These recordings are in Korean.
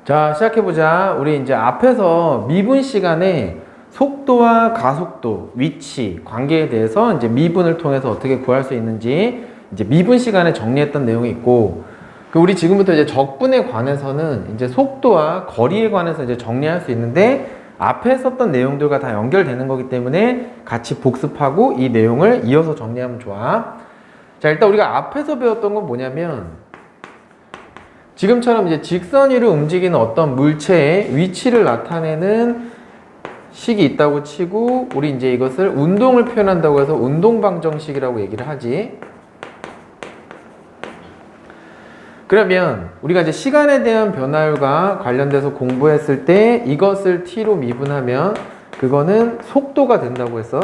자, 시작해보자. 우리 이제 앞에서 미분 시간에 속도와 가속도, 위치, 관계에 대해서 이제 미분을 통해서 어떻게 구할 수 있는지 이제 미분 시간에 정리했던 내용이 있고, 우리 지금부터 이제 적분에 관해서는 이제 속도와 거리에 관해서 이제 정리할 수 있는데, 앞에 썼던 내용들과 다 연결되는 거기 때문에 같이 복습하고 이 내용을 이어서 정리하면 좋아. 자, 일단 우리가 앞에서 배웠던 건 뭐냐면, 지금처럼 이제 직선 위로 움직이는 어떤 물체의 위치를 나타내는 식이 있다고 치고, 우리 이제 이것을 운동을 표현한다고 해서 운동방정식이라고 얘기를 하지. 그러면 우리가 이제 시간에 대한 변화율과 관련돼서 공부했을 때 이것을 t로 미분하면 그거는 속도가 된다고 해서,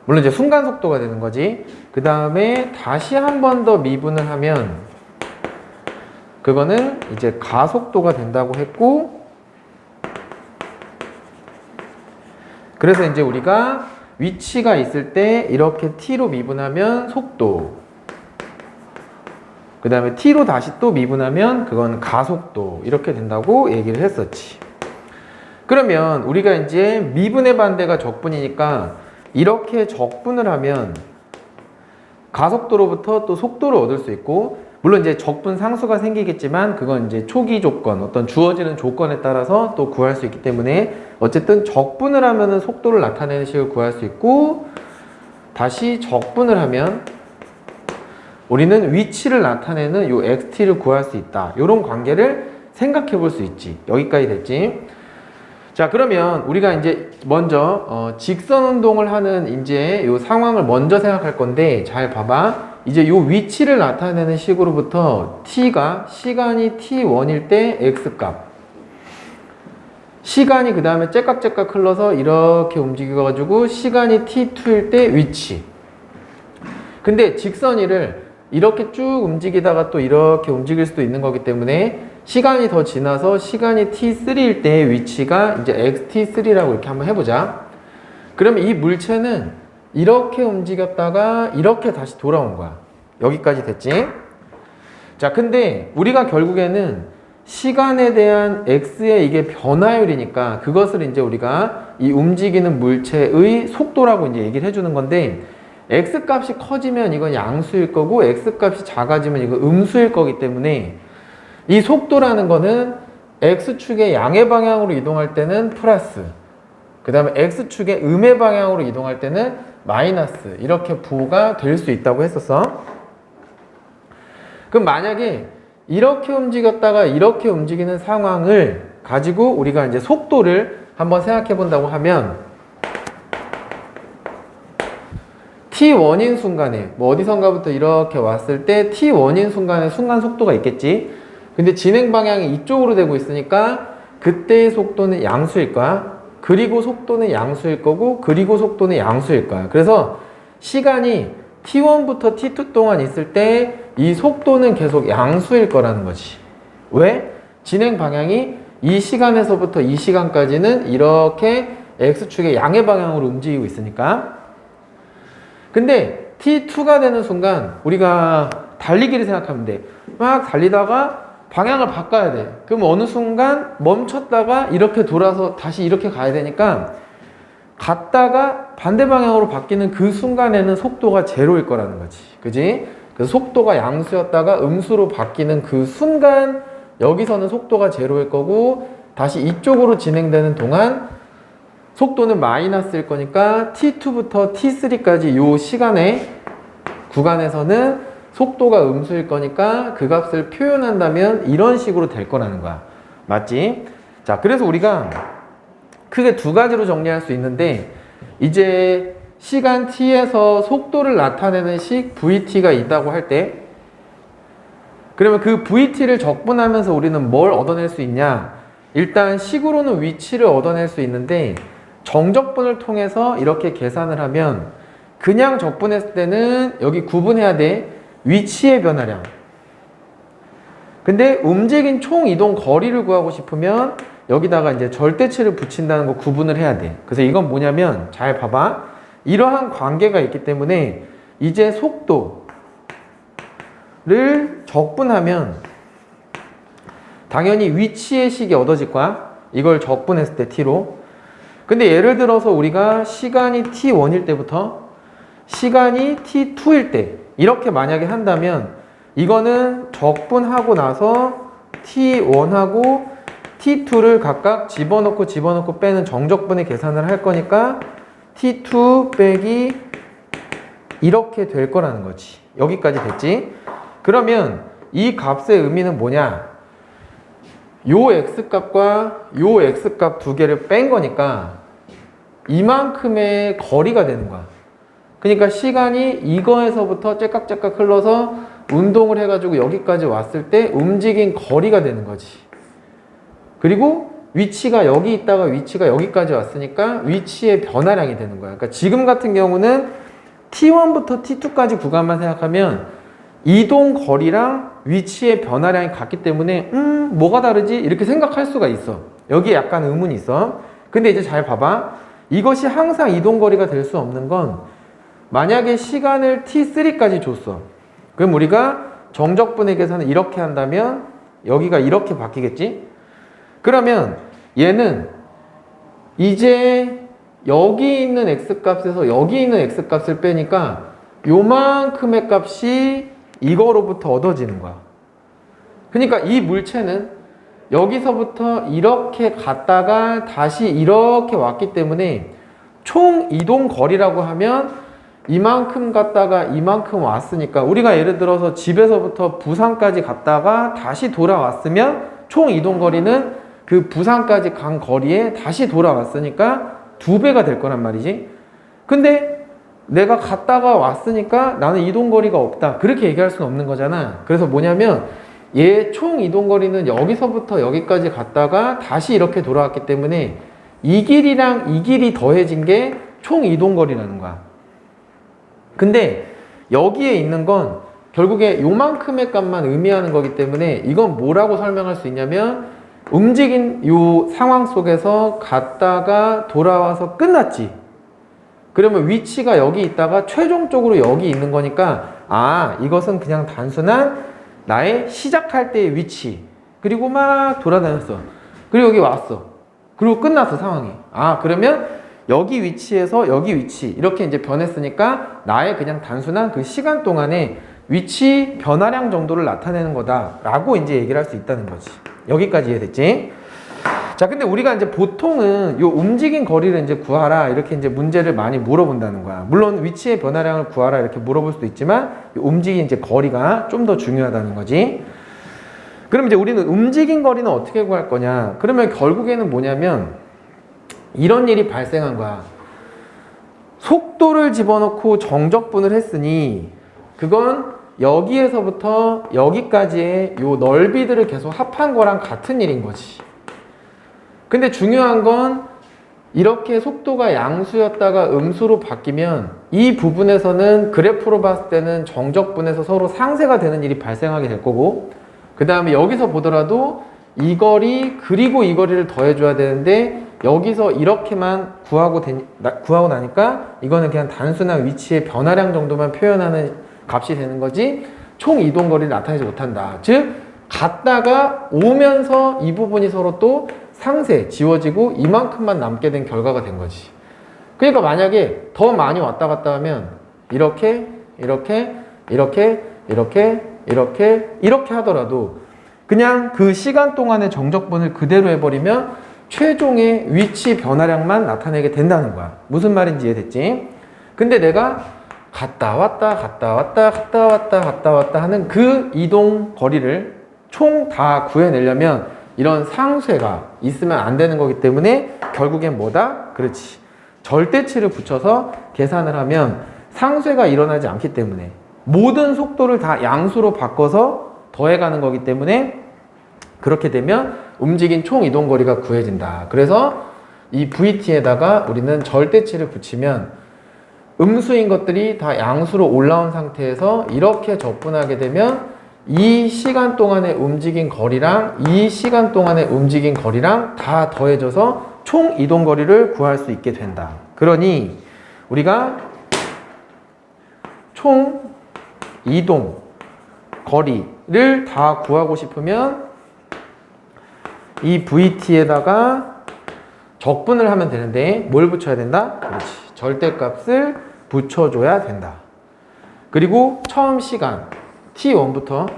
물론 이제 순간 속도가 되는 거지. 그 다음에 다시 한 번 더 미분을 하면 그거는 이제 가속도가 된다고 했고, 그래서 이제 우리가 위치가 있을 때 이렇게 t로 미분하면 속도, 그 다음에 t로 다시 또 미분하면 그건 가속도, 이렇게 된다고 얘기를 했었지. 그러면 우리가 이제 미분의 반대가 적분이니까 이렇게 적분을 하면 가속도로부터 또 속도를 얻을 수 있고, 물론 이제 적분 상수가 생기겠지만 그건 이제 초기 조건, 어떤 주어지는 조건에 따라서 또 구할 수 있기 때문에 어쨌든 적분을 하면은 속도를 나타내는 식을 구할 수 있고, 다시 적분을 하면 우리는 위치를 나타내는 요 xt를 구할 수 있다. 요런 관계를 생각해 볼 수 있지. 여기까지 됐지. 자, 그러면 우리가 이제 먼저 직선 운동을 하는 이제 요 상황을 먼저 생각할 건데, 잘 봐봐. 이제 요 위치를 나타내는 식으로부터 t가 시간이 t1일 때 x값, 시간이 그 다음에 째깍째깍 흘러서 이렇게 움직여가지고 시간이 t2일 때 위치. 근데 직선이를 이렇게 쭉 움직이다가 또 이렇게 움직일 수도 있는 거기 때문에 시간이 더 지나서 시간이 t3일 때의 위치가 이제 xt3라고 이렇게 한번 해보자. 그러면 이 물체는 이렇게 움직였다가 이렇게 다시 돌아온 거야. 여기까지 됐지? 자, 근데 우리가 결국에는 시간에 대한 x의 이게 변화율이니까 그것을 이제 우리가 이 움직이는 물체의 속도라고 이제 얘기를 해주는 건데, x 값이 커지면 이건 양수일 거고 x 값이 작아지면 이건 음수일 거기 때문에 이 속도라는 거는 x축의 양의 방향으로 이동할 때는 플러스, 그 다음에 x축의 음의 방향으로 이동할 때는 마이너스, 이렇게 부호가 될 수 있다고 했었어. 그럼 만약에 이렇게 움직였다가 이렇게 움직이는 상황을 가지고 우리가 이제 속도를 한번 생각해 본다고 하면, t1인 순간에 뭐 어디선가부터 이렇게 왔을 때 t1인 순간에 순간 속도가 있겠지. 근데 진행 방향이 이쪽으로 되고 있으니까 그때의 속도는 양수일 거야. 그리고 속도는 양수일 거고, 그리고 속도는 양수일 거야. 그래서 시간이 t1부터 t2 동안 있을 때 이 속도는 계속 양수일 거라는 거지. 왜? 진행 방향이 이 시간에서부터 이 시간까지는 이렇게 x축의 양의 방향으로 움직이고 있으니까. 근데 t2가 되는 순간 우리가 달리기를 생각하면 돼. 막 달리다가 방향을 바꿔야 돼. 그럼 어느 순간 멈췄다가 이렇게 돌아서 다시 이렇게 가야 되니까, 갔다가 반대 방향으로 바뀌는 그 순간에는 속도가 제로일 거라는 거지. 그지? 그래서 속도가 양수였다가 음수로 바뀌는 그 순간 여기서는 속도가 제로일 거고, 다시 이쪽으로 진행되는 동안 속도는 마이너스일 거니까 t2부터 t3까지 요 시간의 구간에서는 속도가 음수일 거니까 그 값을 표현한다면 이런 식으로 될 거라는 거야. 맞지? 자, 그래서 우리가 크게 두 가지로 정리할 수 있는데, 이제 시간 t에서 속도를 나타내는 식 vt가 있다고 할 때, 그러면 그 vt를 적분하면서 우리는 뭘 얻어낼 수 있냐? 일단 식으로는 위치를 얻어낼 수 있는데, 정적분을 통해서 이렇게 계산을 하면 그냥 적분했을 때는 여기 구분해야 돼. 위치의 변화량. 근데 움직인 총 이동 거리를 구하고 싶으면 여기다가 이제 절대치를 붙인다는 거 구분을 해야 돼. 그래서 이건 뭐냐면, 잘 봐봐. 이러한 관계가 있기 때문에 이제 속도를 적분하면 당연히 위치의 식이 얻어질 거야. 이걸 적분했을 때 t로. 근데 예를 들어서 우리가 시간이 t1일 때부터 시간이 t2일 때 이렇게 만약에 한다면 이거는 적분하고 나서 t1하고 t2를 각각 집어넣고 빼는 정적분의 계산을 할 거니까 t2 빼기 이렇게 될 거라는 거지. 여기까지 됐지? 그러면 이 값의 의미는 뭐냐? 요 x값과 요 x값 두 개를 뺀 거니까 이만큼의 거리가 되는 거야. 그러니까 시간이 이거에서부터 째깍째깍 흘러서 운동을 해가지고 여기까지 왔을 때 움직인 거리가 되는 거지. 그리고 위치가 여기 있다가 위치가 여기까지 왔으니까 위치의 변화량이 되는 거야. 그러니까 지금 같은 경우는 t1부터 t2까지 구간만 생각하면 이동 거리랑 위치의 변화량이 같기 때문에 뭐가 다르지? 이렇게 생각할 수가 있어. 여기에 약간 의문이 있어. 근데 이제 잘 봐봐. 이것이 항상 이동 거리가 될 수 없는 건 만약에 시간을 t3까지 줬어. 그럼 우리가 정적분의 계산을 이렇게 한다면 여기가 이렇게 바뀌겠지? 그러면 얘는 이제 여기 있는 x값에서 여기 있는 x값을 빼니까 요만큼의 값이 이거로부터 얻어지는 거야. 그러니까 이 물체는 여기서부터 이렇게 갔다가 다시 이렇게 왔기 때문에 총 이동 거리라고 하면 이만큼 갔다가 이만큼 왔으니까 우리가 예를 들어서 집에서부터 부산까지 갔다가 다시 돌아왔으면 총 이동 거리는 그 부산까지 간 거리에 다시 돌아왔으니까 2배가 될 거란 말이지. 근데 내가 갔다가 왔으니까 나는 이동 거리가 없다. 그렇게 얘기할 수는 없는 거잖아. 그래서 뭐냐면 얘 총 이동 거리는 여기서부터 여기까지 갔다가 다시 이렇게 돌아왔기 때문에 이 길이랑 이 길이 더해진 게 총 이동 거리라는 거야. 근데 여기에 있는 건 결국에 요만큼의 값만 의미하는 거기 때문에 이건 뭐라고 설명할 수 있냐면 움직인 요 상황 속에서 갔다가 돌아와서 끝났지. 그러면 위치가 여기 있다가 최종적으로 여기 있는 거니까 이것은 그냥 단순한 나의 시작할 때의 위치. 그리고 막 돌아다녔어. 그리고 여기 왔어. 그리고 끝났어, 상황이. 그러면 여기 위치에서 여기 위치 이렇게 이제 변했으니까 나의 그냥 단순한 그 시간 동안에 위치 변화량 정도를 나타내는 거다라고 이제 얘기를 할 수 있다는 거지. 여기까지 이해됐지? 자, 근데 우리가 이제 보통은 요 움직인 거리를 이제 구하라 이렇게 이제 문제를 많이 물어본다는 거야. 물론 위치의 변화량을 구하라 이렇게 물어볼 수도 있지만 요 움직인 이제 거리가 좀 더 중요하다는 거지. 그럼 이제 우리는 움직인 거리는 어떻게 구할 거냐? 그러면 결국에는 뭐냐면 이런 일이 발생한 거야. 속도를 집어넣고 정적분을 했으니 그건 여기에서부터 여기까지의 요 넓이들을 계속 합한 거랑 같은 일인 거지. 근데 중요한 건 이렇게 속도가 양수였다가 음수로 바뀌면 이 부분에서는 그래프로 봤을 때는 정적분에서 서로 상쇄가 되는 일이 발생하게 될 거고, 그 다음에 여기서 보더라도 이 거리 그리고 이 거리를 더해줘야 되는데 여기서 이렇게만 구하고 나니까 이거는 그냥 단순한 위치의 변화량 정도만 표현하는 값이 되는 거지 총 이동 거리를 나타내지 못한다. 즉 갔다가 오면서 이 부분이 서로 또 상쇄, 지워지고 이만큼만 남게 된 결과가 된 거지. 그러니까 만약에 더 많이 왔다 갔다 하면 이렇게 하더라도 그냥 그 시간 동안의 정적분을 그대로 해버리면 최종의 위치 변화량만 나타내게 된다는 거야. 무슨 말인지 이해됐지? 근데 내가 갔다 왔다 하는 그 이동 거리를 총 다 구해내려면 이런 상쇄가 있으면 안 되는 거기 때문에 결국엔 뭐다? 그렇지. 절대치를 붙여서 계산을 하면 상쇄가 일어나지 않기 때문에 모든 속도를 다 양수로 바꿔서 더해가는 거기 때문에 그렇게 되면 움직인 총 이동 거리가 구해진다. 그래서 이 VT에다가 우리는 절대치를 붙이면 음수인 것들이 다 양수로 올라온 상태에서 이렇게 적분하게 되면 이 시간 동안에 움직인 거리랑 이 시간 동안에 움직인 거리랑 다 더해져서 총 이동 거리를 구할 수 있게 된다. 그러니 우리가 총 이동 거리를 다 구하고 싶으면 이 vt에다가 적분을 하면 되는데 뭘 붙여야 된다? 그렇지. 절대값을 붙여줘야 된다. 그리고 처음 시간 t1부터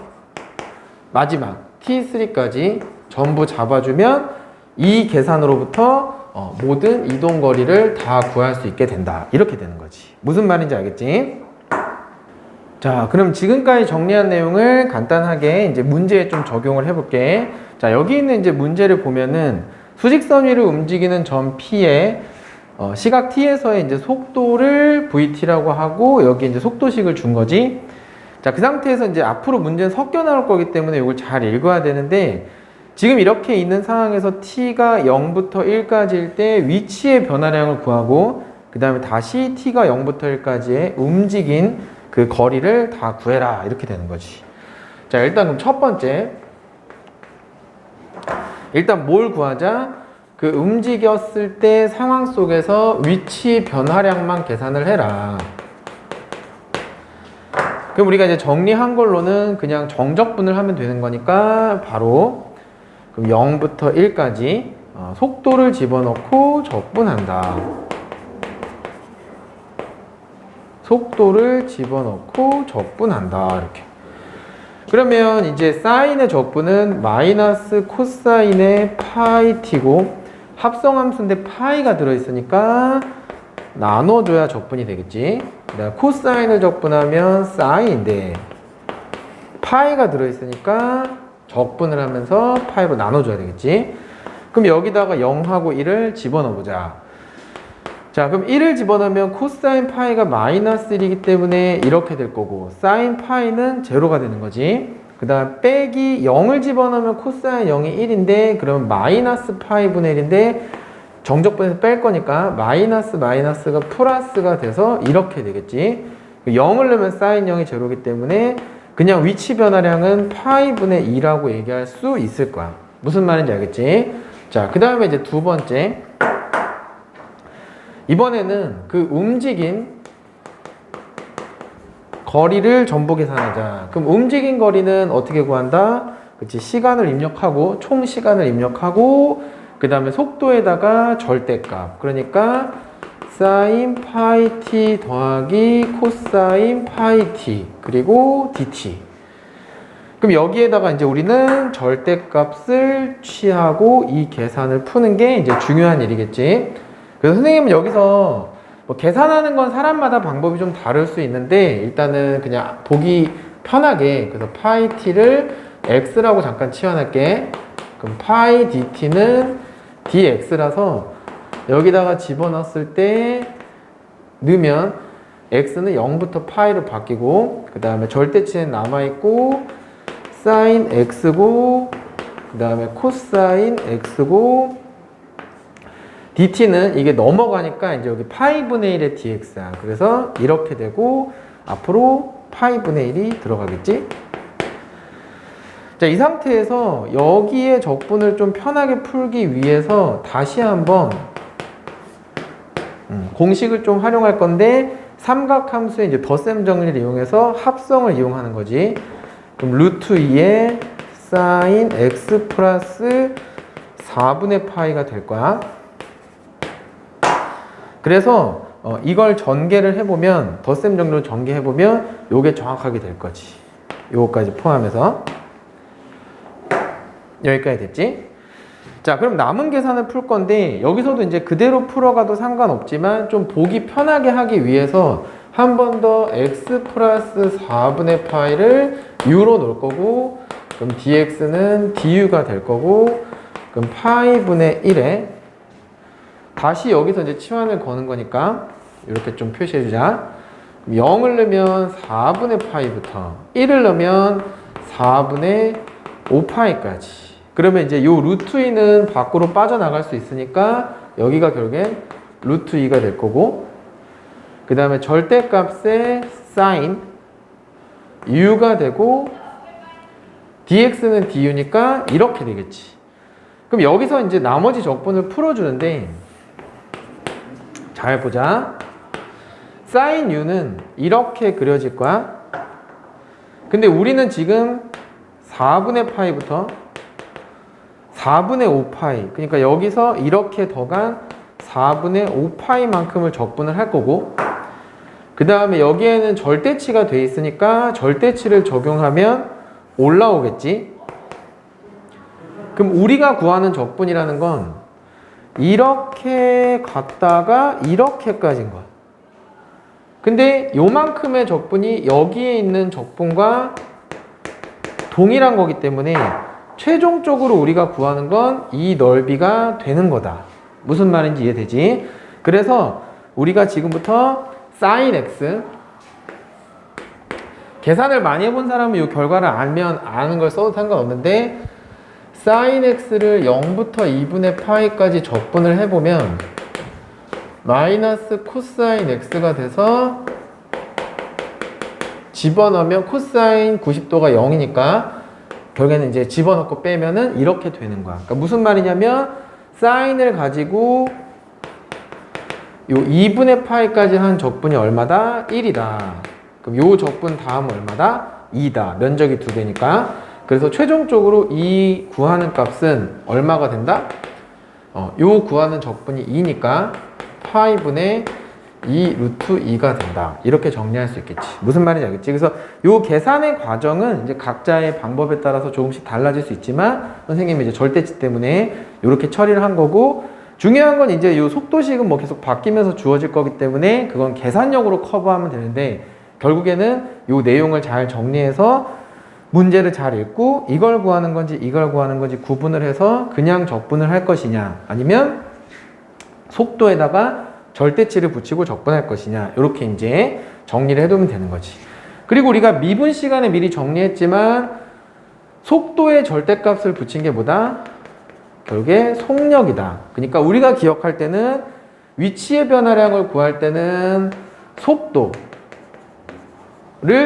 마지막 t3까지 전부 잡아주면 이 계산으로부터 모든 이동거리를 다 구할 수 있게 된다. 이렇게 되는 거지. 무슨 말인지 알겠지? 자, 그럼 지금까지 정리한 내용을 간단하게 이제 문제에 좀 적용을 해볼게. 자, 여기 있는 이제 문제를 보면은 수직선 위를 움직이는 점 P에 시각 T에서의 이제 속도를 VT라고 하고 여기 이제 속도식을 준 거지. 자, 그 상태에서 이제 앞으로 문제는 섞여 나올 거기 때문에 이걸 잘 읽어야 되는데 지금 이렇게 있는 상황에서 T가 0부터 1까지일 때 위치의 변화량을 구하고 그 다음에 다시 T가 0부터 1까지의 움직인 그 거리를 다 구해라 이렇게 되는 거지. 자, 일단 그럼 첫 번째 일단 뭘 구하자? 그 움직였을 때 상황 속에서 위치 변화량만 계산을 해라. 그럼 우리가 이제 정리한 걸로는 그냥 정적분을 하면 되는 거니까 바로 그럼 0부터 1까지 속도를 집어넣고 적분한다. 속도를 집어넣고 적분한다. 이렇게. 그러면 이제 사인의 적분은 마이너스 코사인의 파이 t고 합성함수인데 파이가 들어있으니까 나눠줘야 적분이 되겠지. 코사인을 적분하면 사인인데 파이가 들어있으니까 적분을 하면서 파이로 나눠줘야 되겠지. 그럼 여기다가 0하고 1을 집어넣어보자. 자, 그럼 1을 집어넣으면 코사인 파이가 마이너스 1이기 때문에 이렇게 될 거고 사인 파이는 제로가 되는 거지. 그 다음 빼기 0을 집어넣으면 코사인 0이 1인데 그러면 마이너스 파이 분의 1인데 정적분에서 뺄 거니까 마이너스 마이너스가 플러스가 돼서 이렇게 되겠지. 0을 넣으면 사인 0이 제로이기 때문에 그냥 위치 변화량은 파이 분의 2라고 얘기할 수 있을 거야. 무슨 말인지 알겠지? 자, 그 다음에 이제 두 번째 이번에는 그 움직인 거리를 전부 계산하자. 그럼 움직인 거리는 어떻게 구한다? 그치, 시간을 입력하고 총 시간을 입력하고 그 다음에 속도에다가 절대값. 그러니까 사인 파이 t 더하기 코사인 파이 t 그리고 dt. 그럼 여기에다가 이제 우리는 절대값을 취하고 이 계산을 푸는 게 이제 중요한 일이겠지. 그래서 선생님은 여기서 뭐 계산하는 건 사람마다 방법이 좀 다를 수 있는데 일단은 그냥 보기 편하게 그래서 파이 t를 x라고 잠깐 치환할게. 그럼 파이 dt는 dx라서 여기다가 집어넣었을 때 넣으면 x는 0부터 파이로 바뀌고 그 다음에 절대치는 남아있고 사인 x고 그 다음에 코사인 x고 dt는 이게 넘어가니까 이제 여기 파이 분의 1의 dx야. 그래서 이렇게 되고 앞으로 파이 분의 1이 들어가겠지? 자, 이 상태에서 여기에 적분을 좀 편하게 풀기 위해서 다시 한번 공식을 좀 활용할 건데 삼각함수의 이제 덧셈 정리를 이용해서 합성을 이용하는 거지. 그럼 루트 2의 사인 x 플러스 4분의 파이가 될 거야. 그래서 이걸 전개를 해보면 덧셈 정리로 전개해보면 요게 정확하게 될 거지. 요거까지 포함해서 여기까지 됐지? 자, 그럼 남은 계산을 풀 건데 여기서도 이제 그대로 풀어가도 상관없지만 좀 보기 편하게 하기 위해서 한 번 더 x 플러스 4분의 파이를 u로 놓을 거고 그럼 dx는 du가 될 거고 그럼 파이 분의 1에 다시 여기서 이제 치환을 거는 거니까 이렇게 좀 표시해 주자. 0을 넣으면 4분의 파이부터 1을 넣으면 4분의 5파이까지. 그러면 이제 요 루트 2는 밖으로 빠져나갈 수 있으니까 여기가 결국엔 루트 2가 될 거고 그 다음에 절대값의 사인 u가 되고 dx는 du니까 이렇게 되겠지. 그럼 여기서 이제 나머지 적분을 풀어주는데 잘 보자. 사인 u는 이렇게 그려질 거야. 근데 우리는 지금 4분의 파이부터 4분의 5파이. 그러니까 여기서 이렇게 더간 4분의 5파이만큼을 적분을 할 거고, 그 다음에 여기에는 절대치가 돼 있으니까 절대치를 적용하면 올라오겠지. 그럼 우리가 구하는 적분이라는 건 이렇게 갔다가 이렇게까지인 거야. 근데 요만큼의 적분이 여기에 있는 적분과 동일한 거기 때문에 최종적으로 우리가 구하는 건 이 넓이가 되는 거다. 무슨 말인지 이해되지? 그래서 우리가 지금부터 sin x, 계산을 많이 해본 사람은 이 결과를 알면 아는 걸 써도 상관없는데, sin x를 0부터 2분의 파이까지 적분을 해보면 마이너스 코사인 x가 돼서 집어넣으면 코사인 90도가 0이니까 결국에는 이제 집어넣고 빼면은 이렇게 되는 거야. 그러니까 무슨 말이냐면 사인을 가지고 요 2분의 파이까지 한 적분이 얼마다? 1이다. 그럼 요 적분 다음 얼마다? 2다. 면적이 2배니까. 그래서 최종적으로 이 구하는 값은 얼마가 된다? 요 구하는 적분이 2니까 파이분의 2 루트 2가 된다. 이렇게 정리할 수 있겠지. 무슨 말인지 알겠지? 그래서 요 계산의 과정은 이제 각자의 방법에 따라서 조금씩 달라질 수 있지만 선생님이 이제 절대치 때문에 이렇게 처리를 한 거고, 중요한 건 이제 요 속도식은 뭐 계속 바뀌면서 주어질 거기 때문에 그건 계산력으로 커버하면 되는데, 결국에는 요 내용을 잘 정리해서 문제를 잘 읽고 이걸 구하는 건지 이걸 구하는 건지 구분을 해서 그냥 적분을 할 것이냐, 아니면 속도에다가 절대치를 붙이고 적분할 것이냐, 이렇게 이제 정리를 해두면 되는 거지. 그리고 우리가 미분 시간에 미리 정리했지만 속도에 절대값을 붙인 게 뭐다? 결국에 속력이다. 그러니까 우리가 기억할 때는 위치의 변화량을 구할 때는 속도를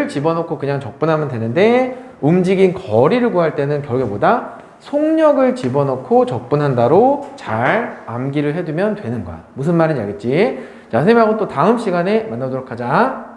집어넣고 그냥 적분하면 되는데, 움직인 거리를 구할 때는 결국에 뭐다? 속력을 집어넣고 적분한다로 잘 암기를 해두면 되는 거야. 무슨 말인지 알겠지? 자, 선생님하고 또 다음 시간에 만나도록 하자.